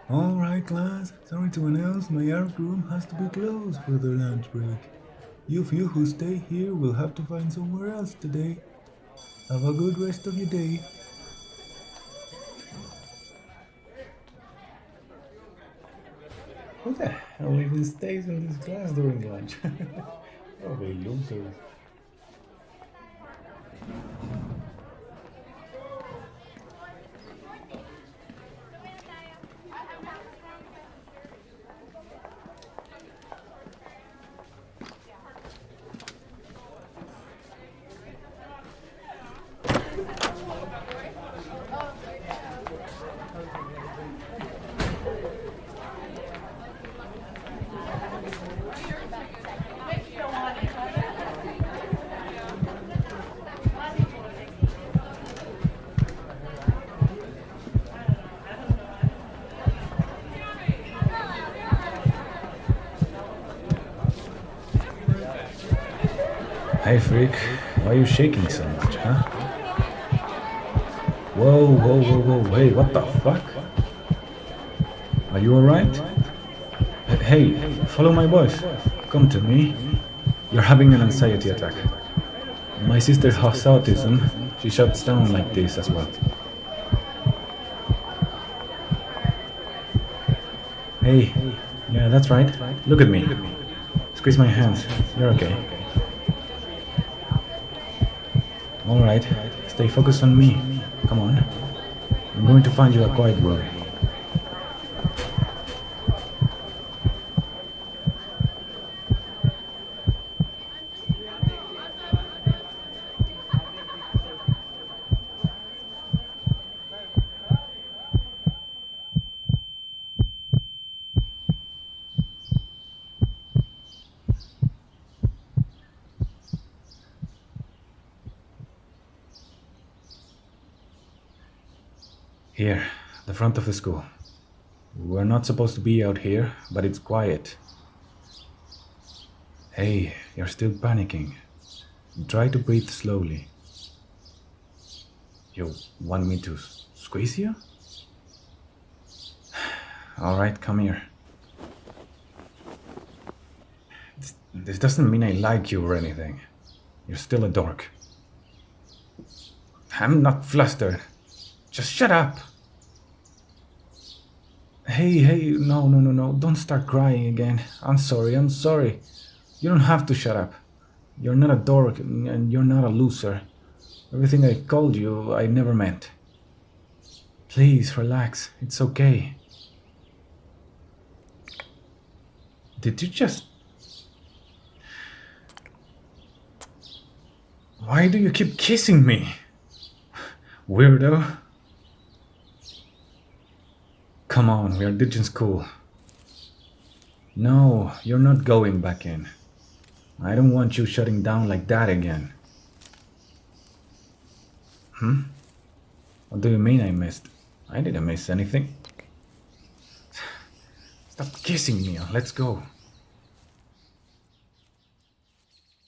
Alright class, sorry to announce my art room has to be closed for the lunch break. You few who stay here will have to find somewhere else today. Have a good rest of your day. Who the hell even stays in this class during lunch? Oh, they losers. Hey freak, why are you shaking so much, huh? Whoa, hey, what the fuck? Are you alright? Hey, follow my voice. Come to me. You're having an anxiety attack. My sister has autism. She shuts down like this as well. Hey, yeah, that's right. Look at me. Squeeze my hands. You're okay. Alright, stay focused on me. Come on. I'm going to find you a quiet room. Here, the front of the school. We're not supposed to be out here, but it's quiet. Hey, you're still panicking. Try to breathe slowly. You want me to squeeze you? Alright, come here. This doesn't mean I like you or anything. You're still a dork. I'm not flustered. Just shut up. Hey, no. Don't start crying again. I'm sorry. You don't have to shut up. You're not a dork and you're not a loser. Everything I called you, I never meant. Please, relax. It's okay. Did you just... Why do you keep kissing me? Weirdo. Come on, we are ditching school. No, you're not going back in. I don't want you shutting down like that again. What do you mean I missed? I didn't miss anything. Stop kissing me, let's go.